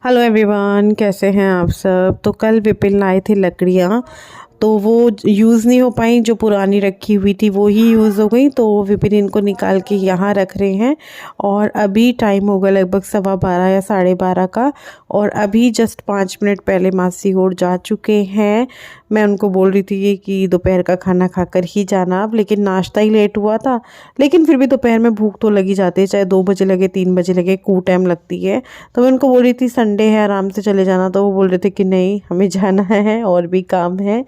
Hello everyone, कैसे हैं आप सब। तो कल विपिन लाए थे लकड़ियाँ, तो वो यूज़ नहीं हो पाई। जो पुरानी रखी हुई थी वो ही यूज़ हो गई, तो विपिन इनको निकाल के यहाँ रख रहे हैं। और अभी टाइम होगा लगभग 12:15 या 12:30 का। और अभी जस्ट 5 मिनट पहले मासी और जा चुके हैं। मैं उनको बोल रही थी कि दोपहर का खाना खाकर ही जाना अब, लेकिन नाश्ता ही लेट हुआ था। लेकिन फिर भी दोपहर में भूख तो लगी जाती है, चाहे 2 बजे लगे 3 बजे लगे, खूब टाइम लगती है। तो मैं उनको बोल रही थी संडे है आराम से चले जाना, तो वो बोल रहे थे कि नहीं हमें जाना है और भी काम है।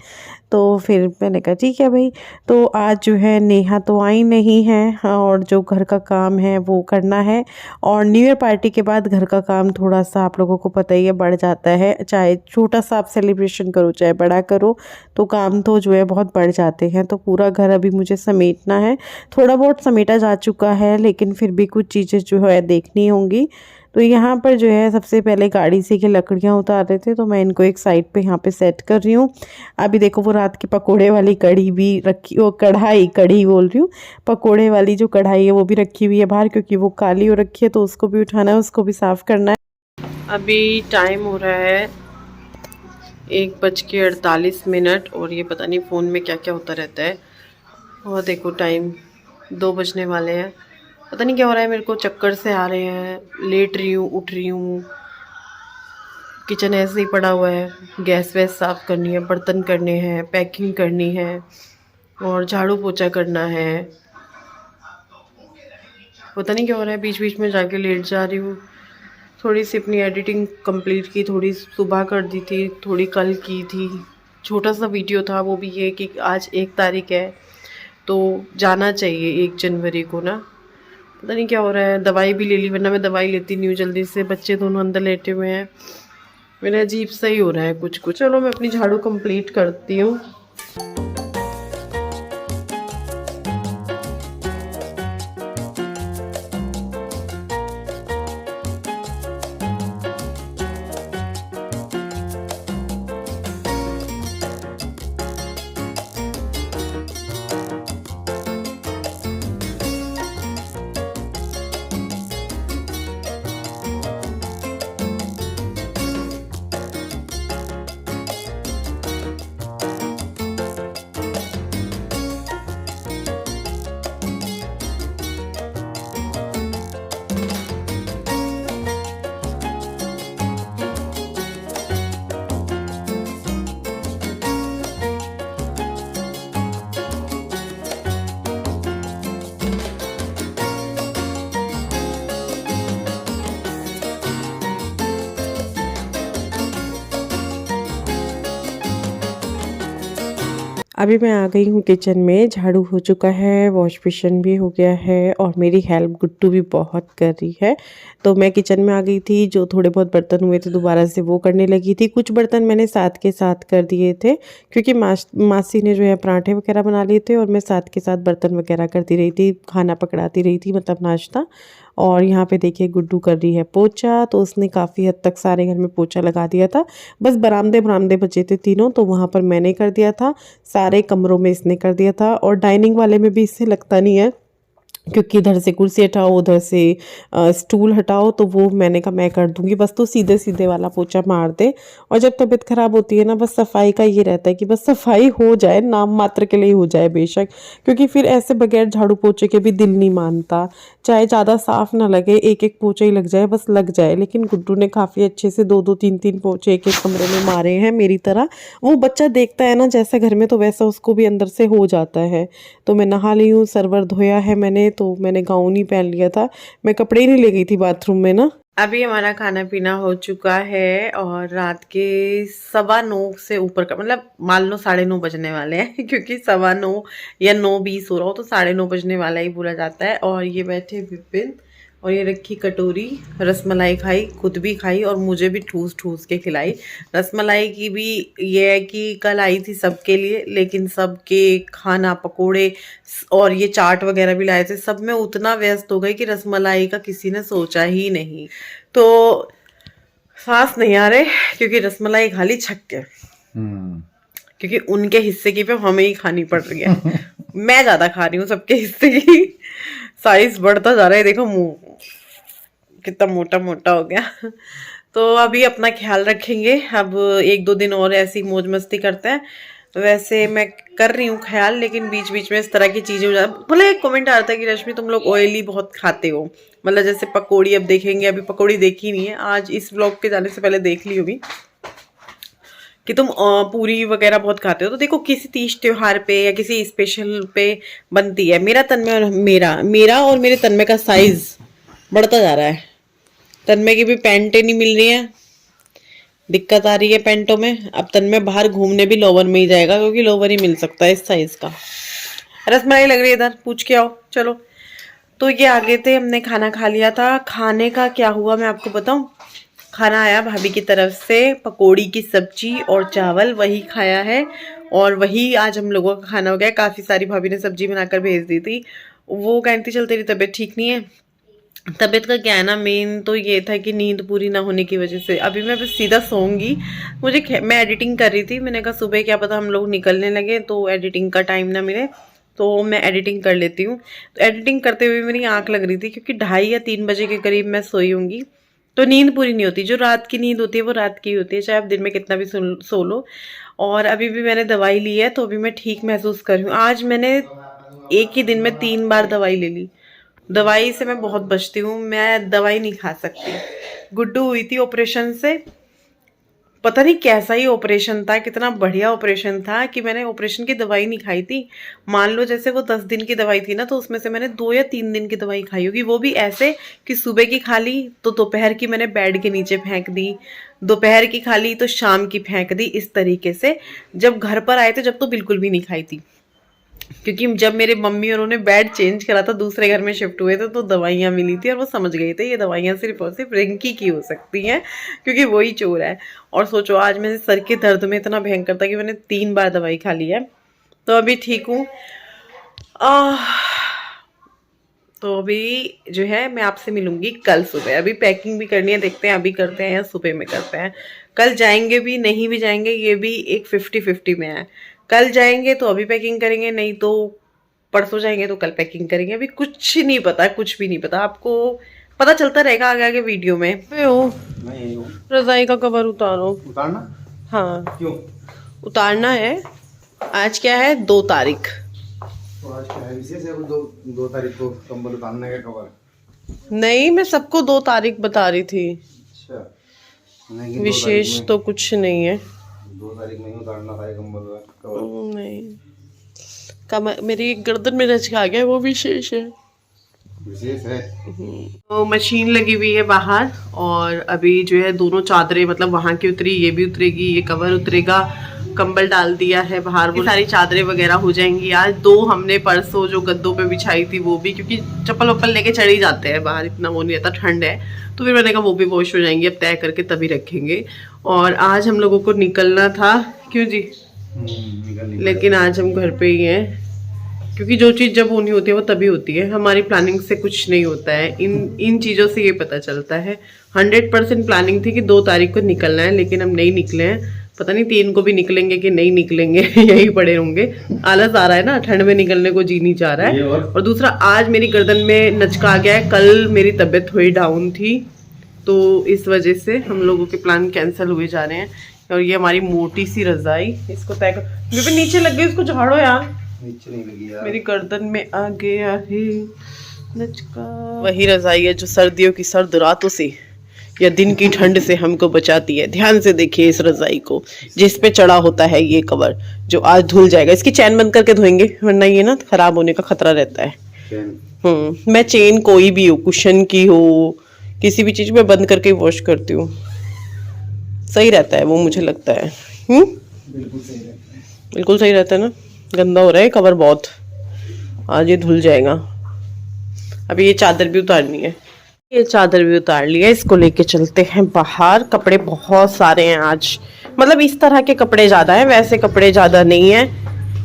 तो फिर मैंने कहा ठीक है भाई। तो आज जो है नेहा तो आई नहीं है, हाँ, और जो घर का काम है वो करना है। और न्यू ईयर पार्टी के बाद घर का काम थोड़ा सा आप लोगों को पता ही है बढ़ जाता है। चाहे छोटा सा आप सेलिब्रेशन करो चाहे बड़ा करो, तो काम तो जो है बहुत बढ़ जाते हैं। तो पूरा घर अभी मुझे समेटना है। थोड़ा बहुत समेटा जा चुका है, लेकिन फिर भी कुछ चीज़ें जो है देखनी होंगी। तो यहाँ पर जो है सबसे पहले गाड़ी से की लकड़ियाँ उतार रहे थे, तो मैं इनको एक साइड पे यहाँ पे सेट कर रही हूँ। अभी देखो वो रात की पकोड़े वाली कढ़ी भी रखी, वो कढ़ी बोल रही हूँ, पकोड़े वाली जो कढ़ाई है वो भी रखी हुई है बाहर, क्योंकि वो काली हो रखी है, तो उसको भी उठाना है, उसको भी साफ़ करना है। अभी टाइम हो रहा है 1:48, और ये पता नहीं फ़ोन में क्या क्या होता रहता है। और देखो टाइम 2 बजने वाले हैं। पता नहीं क्या हो रहा है, मेरे को चक्कर से आ रहे हैं, लेट रही हूँ उठ रही हूँ। किचन ऐसे ही पड़ा हुआ है, गैस वैस साफ़ करनी है, बर्तन करने हैं, पैकिंग करनी है और झाड़ू पोछा करना है। पता नहीं क्या हो रहा है, बीच बीच में जाके लेट जा रही हूँ। थोड़ी सी अपनी एडिटिंग कंप्लीट की, थोड़ी सुबह कर दी थी, थोड़ी कल की थी। छोटा सा वीडियो था, वो भी ये कि आज 1 तारीख है तो जाना चाहिए 1 जनवरी को ना। पता नहीं क्या हो रहा है, दवाई भी ले ली, वरना मैं दवाई लेती नहीं हूँ जल्दी से। बच्चे दोनों अंदर लेटे हुए हैं, मेरा अजीब सा ही हो रहा है कुछ कुछ। चलो मैं अपनी झाड़ू कंप्लीट करती हूँ। अभी मैं आ गई हूँ किचन में, झाड़ू हो चुका है, वॉश बेसिन भी हो गया है, और मेरी हेल्प गुड्डू भी बहुत कर रही है। तो मैं किचन में आ गई थी, जो थोड़े बहुत बर्तन हुए थे दोबारा से वो करने लगी थी। कुछ बर्तन मैंने साथ के साथ कर दिए थे, क्योंकि मासी ने जो है पराठे वगैरह बना लिए थे, और मैं साथ के साथ बर्तन वगैरह करती रही थी, खाना पकड़ाती रही थी, मतलब नाश्ता। और यहाँ पे देखिए गुड्डू कर रही है पोछा, तो उसने काफ़ी हद तक सारे घर में पोछा लगा दिया था। बस बरामदे बरामदे बचे थे तीनों, तो वहाँ पर मैंने कर दिया था। सारे कमरों में इसने कर दिया था, और डाइनिंग वाले में भी इससे लगता नहीं है, क्योंकि इधर से कुर्सी हटाओ उधर से स्टूल हटाओ, तो वो मैंने कहा मैं कर दूंगी, बस तो सीधे सीधे वाला पोछा मार दे। और जब तबीयत खराब होती है ना, बस सफाई का ये रहता है कि बस सफाई हो जाए, नाम मात्र के लिए हो जाए बेशक, क्योंकि फिर ऐसे बगैर झाड़ू पोछे के भी दिल नहीं मानता। चाहे ज़्यादा साफ ना लगे, एक एक पोछा ही लग जाए, बस लग जाए। लेकिन गुड्डू ने काफ़ी अच्छे से 2-2 3-3 पोछे एक एक कमरे में मारे हैं मेरी तरह। वो बच्चा देखता है ना जैसा घर में, तो वैसा उसको भी अंदर से हो जाता है। तो मैं नहा ली हूँ, सरवर धोया है मैंने, तो मैंने गाउन ही पहन लिया था, मैं कपड़े ही नहीं ले गई थी बाथरूम में ना। अभी हमारा खाना पीना हो चुका है, और रात के 9:15 से ऊपर का, मतलब मान लो 9:30 बजने वाले हैं क्योंकि 9:15 या 9:20 हो रहा हो, तो 9:30 बजने वाला ही बोला जाता है। और ये बैठे विपिन, और ये रखी कटोरी, रसमलाई खाई, खुद भी खाई और मुझे भी ठूस ठूस के खिलाई। रसमलाई की भी ये है कि कल आई थी सबके लिए, लेकिन सबके खाना पकोड़े और ये चाट वगैरह भी लाए थे, सब में उतना व्यस्त हो गई कि रसमलाई का किसी ने सोचा ही नहीं। तो सांस नहीं आ रहे, क्योंकि रसमलाई खा ली छक के, क्योंकि उनके हिस्से की पे हमें ही खानी पड़ रही है। मैं ज्यादा खा रही हूँ सबके हिस्से की, साइज बढ़ता जा रहा है, देखो मुंह कितना मोटा मोटा हो गया। तो अभी अपना ख्याल रखेंगे। अब 1-2 दिन और ऐसी मौज मस्ती करते हैं। वैसे मैं कर रही हूँ ख्याल, लेकिन बीच बीच में इस तरह की चीजें हो जाती। मतलब एक कमेंट आता है कि रश्मि तुम लोग ऑयली बहुत खाते हो, मतलब जैसे पकौड़ी। अब देखेंगे, अभी पकौड़ी देखी नहीं है, आज इस व्लॉग के जाने से पहले देख ली होगी कि तुम पूरी वगैरह बहुत खाते हो। तो देखो, किसी तीज त्योहार पे या किसी स्पेशल पे बनती है। मेरा तन्मय और मेरा और मेरे तन्मय का साइज बढ़ता जा रहा है। तन्मय की भी पैंटें नहीं मिल रही है, दिक्कत आ रही है पैंटों में। अब तन्मय बाहर घूमने भी लोवर में ही जाएगा, क्योंकि लोवर ही मिल सकता है इस साइज का। रसमलाई लग रही है इधर, पूछ के आओ। चलो, तो ये आ गए थे, हमने खाना खा लिया था। खाने का क्या हुआ मैं आपको बताऊं। खाना आया भाभी की तरफ से, पकौड़ी की सब्जी और चावल, वही खाया है। और वही आज हम लोगों का खाना हो गया। काफ़ी सारी भाभी ने सब्जी बनाकर भेज दी थी। वो कहती चल तेरी तबीयत ठीक नहीं है। तबीयत का क्या है ना, मेन तो ये था कि नींद पूरी ना होने की वजह से अभी मैं बस सीधा सोऊंगी। मैं एडिटिंग कर रही थी, मैंने कहा सुबह क्या पता हम लोग निकलने लगे तो एडिटिंग का टाइम ना मिले, तो मैं एडिटिंग कर लेती हूँ। तो एडिटिंग करते हुए मेरी आंख लग रही थी, क्योंकि 2:30 या 3 बजे के करीब मैं सोई होंगी। तो नींद पूरी नहीं होती। जो रात की नींद होती है वो रात की होती है, चाहे आप दिन में कितना भी सो लो। और अभी भी मैंने दवाई ली है, तो अभी मैं ठीक महसूस कर रही हूँ। आज मैंने एक ही दिन में 3 बार दवाई ले ली। दवाई से मैं बहुत बचती हूँ, मैं दवाई नहीं खा सकती। गुड्डू हुई थी ऑपरेशन से, पता नहीं कैसा ही ऑपरेशन था, कितना बढ़िया ऑपरेशन था कि मैंने ऑपरेशन की दवाई नहीं खाई थी। मान लो जैसे वो 10 दिन की दवाई थी ना, तो उसमें से मैंने 2 या 3 दिन की दवाई खाई होगी। वो भी ऐसे कि सुबह की खा ली तो दोपहर की मैंने बेड के नीचे फेंक दी, दोपहर की खा ली तो शाम की फेंक दी। इस तरीके से जब घर पर आए थे, जब तो बिल्कुल भी नहीं खाई थी, क्योंकि जब मेरे मम्मी और उन्होंने बेड चेंज करा था, दूसरे घर में शिफ्ट हुए थे, तो दवाइयाँ मिली थी और वो समझ गए थे ये दवाइयाँ सिर्फ और सिर्फ रिंकी की हो सकती हैं, क्योंकि वही चोर है। और सोचो, आज मेरे सर के दर्द में इतना भयंकर था कि मैंने 3 बार दवाई खा ली है। तो अभी ठीक हूँ। तो अभी जो है मैं आपसे मिलूंगी कल सुबह। अभी पैकिंग भी करनी है, देखते हैं अभी करते हैं या सुबह में करते हैं। कल जाएंगे भी, नहीं भी जाएंगे, ये भी एक 50-50 में है। कल जाएंगे तो अभी पैकिंग करेंगे, नहीं तो परसों जाएंगे तो कल पैकिंग करेंगे। अभी कुछ नहीं पता, कुछ भी नहीं पता। आपको पता चलता रहेगा आगे आगे वीडियो में। रजाई का कवर उतारना। हाँ, क्यों उतारना है? आज क्या है, 2 तारीख। तो आज क्या है विशेष है? 2 तारीख को कंबल उतारना है, कवर? नहीं, मैं सबको 2 तारीख बता रही थी। अच्छा, नहीं, विशेष तो कुछ नहीं है। 2 तारीख में ही उतारना था कंबल कवर। नहीं, मेरी गर्दन में रच आ गया, वो विशेष है। विशेष है। तो मशीन लगी हुई है बाहर, और अभी जो है दोनों चादरें, मतलब वहाँ की उतरी, ये भी उतरेगी, ये कवर उतरेगा। कंबल डाल दिया है बाहर, वो सारी चादरें वगैरह हो जाएंगी आज। 2 हमने परसों जो गद्दों पे बिछाई थी वो भी, क्योंकि चप्पल वप्पल लेके चढ़ ही जाते हैं बाहर, इतना वो नहीं रहता, ठंड है। तो फिर मैंने कहा वो भी वॉश हो जाएंगी, अब तय करके तभी रखेंगे। और आज हम लोगों को निकलना था, क्यों जी? लेकिन आज हम घर पे ही हैं, क्योंकि जो चीज़ जब होनी होती है वो तभी होती है। हमारी प्लानिंग से कुछ नहीं होता है। इन चीज़ों से ये पता चलता है। 100% प्लानिंग थी कि 2 तारीख को निकलना है, लेकिन हम नहीं निकले हैं। पता नहीं 3 को भी निकलेंगे कि नहीं निकलेंगे, यही पड़े होंगे। आलस आ रहा है ना, ठंड में निकलने को जी नहीं चाह रहा है। और दूसरा, आज मेरी गर्दन में नचका गया है। कल मेरी तबीयत थोड़ी डाउन थी, तो इस वजह से हम लोगों के प्लान कैंसिल हुए जा रहे हैं। और ये हमारी मोटी सी रजाई, इसको तय कर, नीचे लग गई, इसको झाड़ो यार। नीचे नहीं लगी यार, मेरी गर्दन में आ गया है नचका। वही रजाई है जो सर्दियों की सर्द रातों से या दिन की ठंड से हमको बचाती है। ध्यान से देखिए इस रजाई को, जिस पे चढ़ा होता है ये कवर, जो आज धुल जाएगा। इसकी चैन बंद करके धोएंगे, वरना ये ना खराब होने का खतरा रहता है। मैं चेन कोई भी हो, कुशन की हो, किसी भी चीज में बंद करके वॉश करती हूँ, सही रहता है वो, मुझे लगता है। बिल्कुल सही रहता है, बिल्कुल सही रहता है ना। गंदा हो रहा है कवर बहुत, आज ये धुल जाएगा। अभी ये चादर भी उतारनी है, ये चादर भी उतार लिया। इसको लेके चलते हैं बाहर। कपड़े बहुत सारे हैं आज, मतलब इस तरह के कपड़े ज्यादा हैं, वैसे कपड़े ज्यादा नहीं है।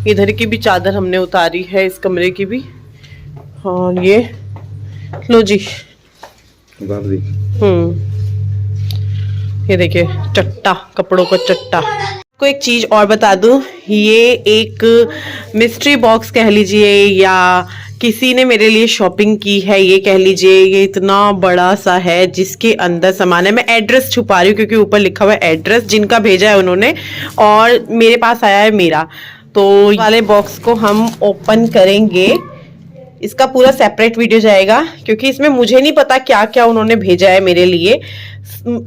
इधर की भी चादर हमने उतारी है, इस कमरे की भी। और ये लो जी, उतार दी। ये देखिए चट्टा, कपड़ों का चट्टा। को एक चीज और बता दूं, ये एक मिस्ट्री बॉक्स कह लीजिए या किसी ने मेरे लिए शॉपिंग की है, ये कह लीजिए। ये इतना बड़ा सा है जिसके अंदर सामान है। मैं एड्रेस छुपा रही हूँ क्योंकि ऊपर लिखा हुआ है एड्रेस, जिनका भेजा है उन्होंने, और मेरे पास आया है मेरा। तो वाले बॉक्स को हम ओपन करेंगे। इसका पूरा सेपरेट वीडियो जाएगा क्योंकि इसमें मुझे नहीं पता क्या क्या उन्होंने भेजा है मेरे लिए।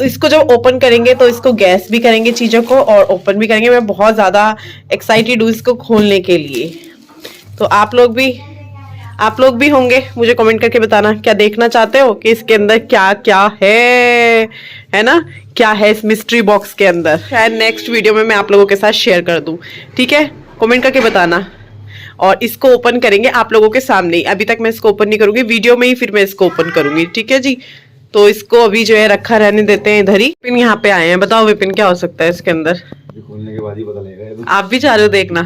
इसको जब ओपन करेंगे तो इसको गैस भी करेंगे चीज़ों को और ओपन भी करेंगे। मैं बहुत ज़्यादा एक्साइटेड हूँ इसको खोलने के लिए। तो आप लोग भी होंगे, मुझे कमेंट करके बताना क्या देखना चाहते हो कि इसके अंदर क्या क्या है ना, क्या है इस मिस्ट्री बॉक्स के अंदर। शायद नेक्स्ट वीडियो में मैं आप लोगों के साथ शेयर कर दूं, ठीक है? कमेंट करके बताना। और इसको ओपन करेंगे आप लोगों के सामने ही। अभी तक मैं इसको ओपन नहीं करूंगी, वीडियो में ही फिर मैं इसको ओपन करूंगी, ठीक है जी? तो इसको अभी जो है रखा रहने देते हैं इधर ही। विपिन यहाँ पे आए हैं, बताओ विपिन क्या हो सकता है इसके अंदर? खोलने के बाद ही पता लगेगा। आप भी चाह रहे हो देखना?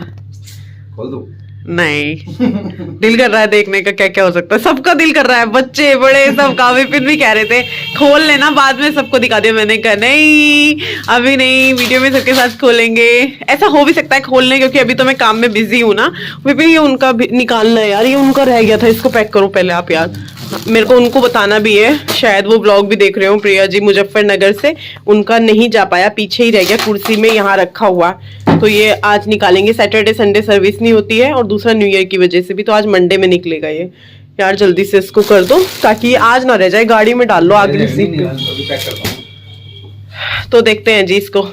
खोल दो। नहीं दिल कर रहा है देखने का क्या क्या हो सकता है। सबका दिल कर रहा है, बच्चे बड़े सबका। विपिन भी कह रहे थे खोल लेना, बाद में सबको दिखा दिया। मैंने कहा नहीं अभी नहीं, वीडियो में सबके साथ खोलेंगे। ऐसा हो भी सकता है खोलने, क्योंकि अभी तो मैं काम में बिजी हूँ ना। विपिन ये उनका भी निकालना है यार, ये उनका रह गया था, इसको पैक करो पहले आप यार। मेरे को उनको बताना भी है, शायद वो ब्लॉग भी देख रहे हो। प्रिया जी मुजफ्फरनगर से, उनका नहीं जा पाया, पीछे ही रह गया कुर्सी में यहाँ रखा हुआ। तो ये आज निकालेंगे। सैटरडे संडे सर्विस नहीं होती है और दूसरा न्यू ईयर की वजह से भी, तो आज मंडे में निकलेगा ये। यार जल्दी से इसको कर दो ताकि ये आज ना रह जाए। गाड़ी में डाल लो अगली सीट पे। तो देखते हैं जी इसको।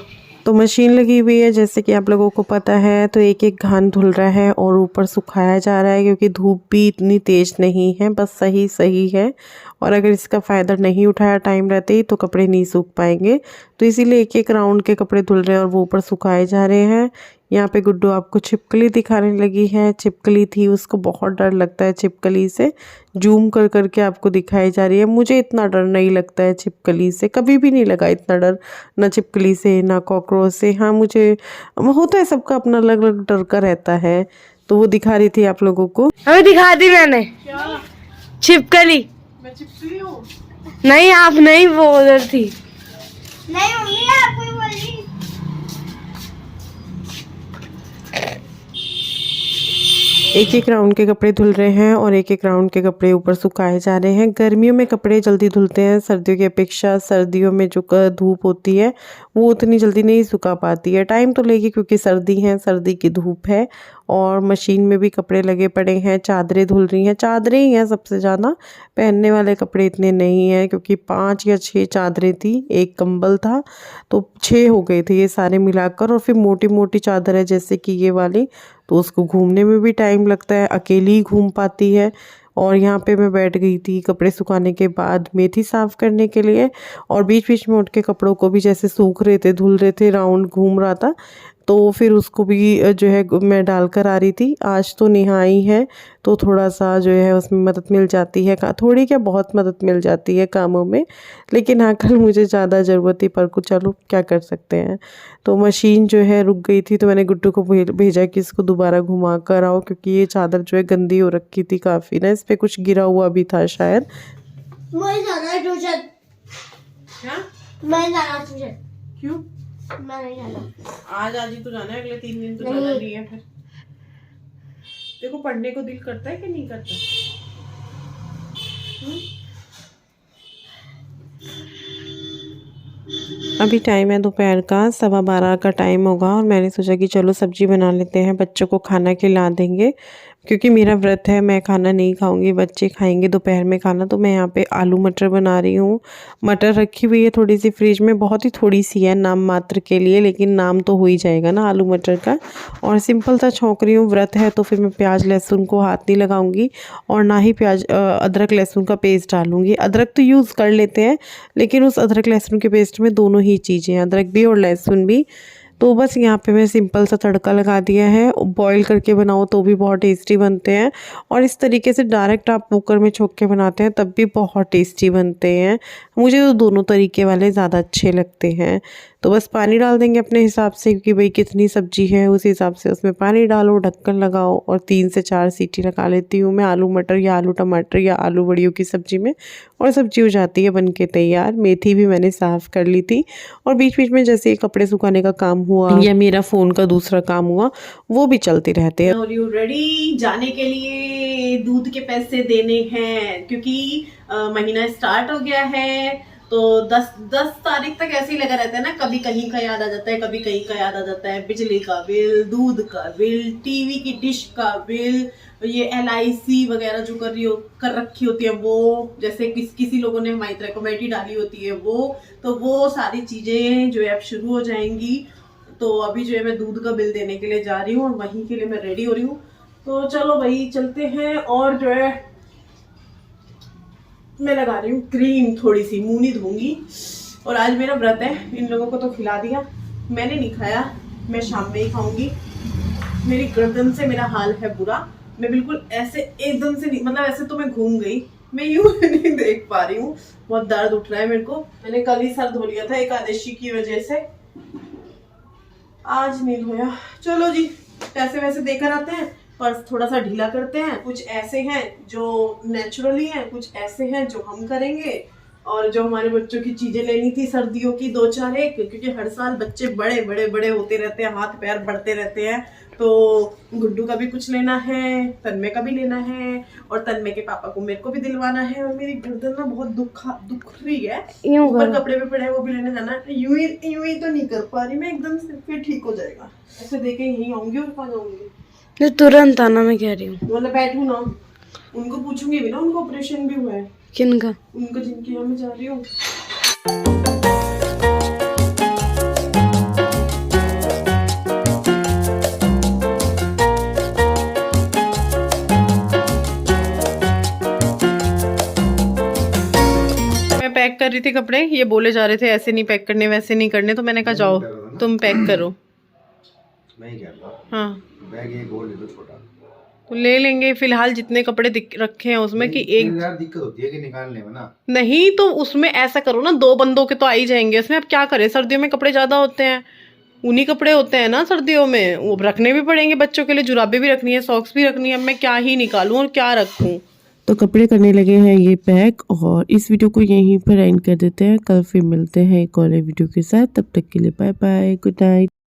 तो मशीन लगी हुई है जैसे कि आप लोगों को पता है, तो एक एक घान धुल रहा है और ऊपर सुखाया जा रहा है क्योंकि धूप भी इतनी तेज नहीं है, बस सही सही है। और अगर इसका फ़ायदा नहीं उठाया टाइम रहते ही तो कपड़े नहीं सूख पाएंगे। तो इसीलिए एक एक राउंड के कपड़े धुल रहे हैं और वो ऊपर सुखाए जा रहे हैं। यहाँ पे गुड्डू आपको छिपकली दिखाने लगी है। छिपकली थी, उसको बहुत डर लगता है छिपकली से। जूम कर करके आपको दिखाई जा रही है। मुझे इतना डर नहीं लगता है छिपकली से, कभी भी नहीं लगा इतना डर, ना छिपकली से ना कॉकरोच से। हाँ मुझे होता है, सबका अपना अलग अलग डर का रहता है। तो वो दिखा रही थी आप लोगों को। हमें दिखा दी मैंने छिपकली। मैं छिपकली हूँ? नहीं आप नहीं, वो उधर थी। नहीं मम्मी आपको ही बोली। एक एक राउंड के कपड़े धुल रहे हैं और एक एक राउंड के कपड़े ऊपर सुखाए जा रहे हैं। गर्मियों में कपड़े जल्दी धुलते हैं सर्दियों की अपेक्षा। सर्दियों में जो धूप होती है वो उतनी जल्दी नहीं सुखा पाती है, टाइम तो लेगी क्योंकि सर्दी है, सर्दी की धूप है। और मशीन में भी कपड़े लगे पड़े हैं, चादरें धुल रही हैं। चादरें ही हैं सबसे ज़्यादा, पहनने वाले कपड़े इतने नहीं हैं क्योंकि 5 या 6 चादरें थी, एक कंबल था, तो 6 हो गए थे ये सारे मिलाकर। और फिर मोटी मोटी चादर है जैसे कि ये वाली, तो उसको घूमने में भी टाइम लगता है, अकेली ही घूम पाती है। और यहाँ पे मैं बैठ गई थी कपड़े सुखाने के बाद मेथी साफ़ करने के लिए। और बीच बीच में उठ के कपड़ों को भी जैसे सूख रहे थे, धुल रहे थे, राउंड घूम रहा था, तो फिर उसको भी जो है मैं डाल कर आ रही थी। आज तो नहाई है तो थोड़ा सा जो है उसमें मदद मिल जाती है, थोड़ी क्या बहुत मदद मिल जाती है कामों में। लेकिन हाँ कल मुझे ज़्यादा ज़रूरत थी, पर कुछ चलो क्या कर सकते हैं। तो मशीन जो है रुक गई थी, तो मैंने गुड्डू को भेजा कि इसको दोबारा घुमा कर आओ क्योंकि ये चादर जो है गंदी हो रखी थी काफ़ी ना, इस पर कुछ गिरा हुआ भी था शायद। मैं जाना है ट्यूशन। क्या? मैं जाना ट्यूशन। क्यों? मैं नहीं जाना। आज ही तो जाना है, अगले 3 दिन तो जाना नहीं है। फिर देखो पढ़ने को दिल करता है कि नहीं करता? अभी टाइम है दोपहर का 12:15 का टाइम होगा और मैंने सोचा कि चलो सब्जी बना लेते हैं, बच्चों को खाना खिला देंगे क्योंकि मेरा व्रत है, मैं खाना नहीं खाऊंगी, बच्चे खाएंगे दोपहर में खाना। तो मैं यहाँ पे आलू मटर बना रही हूँ। मटर रखी हुई है थोड़ी सी फ्रिज में, बहुत ही थोड़ी सी है नाम मात्र के लिए, लेकिन नाम तो हो ही जाएगा ना आलू मटर का। और सिंपल सा छौंक रही हूँ, व्रत है तो फिर मैं प्याज लहसुन को हाथ नहीं लगाऊंगी और ना ही प्याज अदरक लहसुन का पेस्ट डालूंगी। अदरक तो यूज़ कर लेते हैं लेकिन उस अदरक लहसुन के पेस्ट में दोनों ही चीज़ें, अदरक भी और लहसुन भी। तो बस यहाँ पे मैं सिंपल सा तड़का लगा दिया है। बॉईल करके बनाओ तो भी बहुत टेस्टी बनते हैं और इस तरीके से डायरेक्ट आप कुकर में छोंक के बनाते हैं तब भी बहुत टेस्टी बनते हैं। मुझे तो दोनों तरीके वाले ज़्यादा अच्छे लगते हैं। तो बस पानी डाल देंगे अपने हिसाब से कि भाई कितनी सब्जी है उस हिसाब से उसमें पानी डालो, ढक्कन लगाओ और 3 से 4 सीटी लगा लेती हूँ मैं आलू मटर या आलू टमाटर या आलू बड़ियों की सब्जी में, और सब्जी हो जाती है बनके तैयार। मेथी भी मैंने साफ़ कर ली थी और बीच बीच में जैसे कपड़े सुखाने का काम हुआ या मेरा फ़ोन का दूसरा काम हुआ वो भी चलते रहते हैं। और यू रेडी जाने के लिए दूध के पैसे देने हैं क्योंकि महीना स्टार्ट हो गया है। तो 10 तारीख तक ऐसे ही लगा रहता है ना, कभी कहीं का याद आ जाता है, कभी कहीं का याद आ जाता है। बिजली का बिल, दूध का बिल, टीवी की डिश का बिल, ये LIC वगैरह जो कर रखी होती है वो, जैसे किसी लोगों ने हमारी तरह कमेटी डाली होती है वो, तो वो सारी चीजें जो है अब शुरू हो जाएंगी। तो अभी जो है मैं दूध का बिल देने के लिए जा रही हूँ और वहीं के लिए मैं रेडी हो रही हूँ। तो चलो भाई चलते हैं। और जो है मैं लगा रही हूँ क्रीम, थोड़ी सी मुंह नहीं धोऊंगी। और आज मेरा व्रत है, इन लोगों को तो खिला दिया, मैंने नहीं खाया, मैं शाम में ही खाऊंगी। मेरी गर्दन से मेरा हाल है बुरा, मैं बिल्कुल ऐसे एकदम से नहीं, मतलब ऐसे तो मैं घूम गई, मैं यूं नहीं देख पा रही हूँ, बहुत दर्द उठ रहा है मेरे को। मैंने कल ही सर धो लिया था एकादशी की वजह से, आज नहीं धोया। चलो जी पैसे वैसे देकर आते हैं, पर्स थोड़ा सा ढीला करते हैं। कुछ ऐसे हैं जो नेचुरली हैं, कुछ ऐसे हैं जो हम करेंगे। और जो हमारे बच्चों की चीजें लेनी थी सर्दियों की 2-4 क्योंकि हर साल बच्चे बड़े बड़े बड़े होते रहते हैं, हाथ पैर बढ़ते रहते हैं। तो गुड्डू का भी कुछ लेना है, तन्मय का भी लेना है, और तन्मय के पापा को मेरे को भी दिलवाना है। और मेरी गर्दन ना बहुत दुख रही है, ऊपर कपड़े भी पड़े हैं वो भी लेने जाना है। यूं ही तो नहीं कर पा रही मैं एकदम से, फिर ठीक हो जाएगा। ऐसे देखे यहीं आऊंगी और कहाँ जाऊंगी, जो तुरंत आना मैं कह रही हूँ। मतलब बैठू ना, उनको पूछूंगी भी ना, उनको ऑपरेशन भी हुआ है। किनका? उनको जिनके यहाँ मैं जा रही हूँ। मैं पैक कर रही थी कपड़े, ये बोले जा रहे थे ऐसे नहीं पैक करने वैसे नहीं करने, तो मैंने कहा जाओ तुम पैक करो। मैं ही कह रहा हूँ, हाँ बैग एक और ले दो छोटा, तो ले लेंगे फिलहाल जितने कपड़े रखे हैं उसमें कि एक यार दिक्कत होती है कि निकालने में ना। नहीं तो उसमें ऐसा करो ना, 2 बंदों के तो आ ही जाएंगे उसमें। अब क्या करें, सर्दियों में कपड़े ज्यादा होते हैं, उन्हीं कपड़े होते हैं ना सर्दियों में, वो रखने भी पड़ेंगे बच्चों के लिए, जुराबें भी रखनी है, सॉक्स भी रखनी है। अब मैं क्या ही निकालूं और क्या रखूं। तो कपड़े करने लगे हैं ये पैक, और इस वीडियो को यहीं पर एंड कर देते हैं। कल फिर मिलते हैं एक और वीडियो के साथ, तब तक के लिए बाय बाय, गुड नाइट।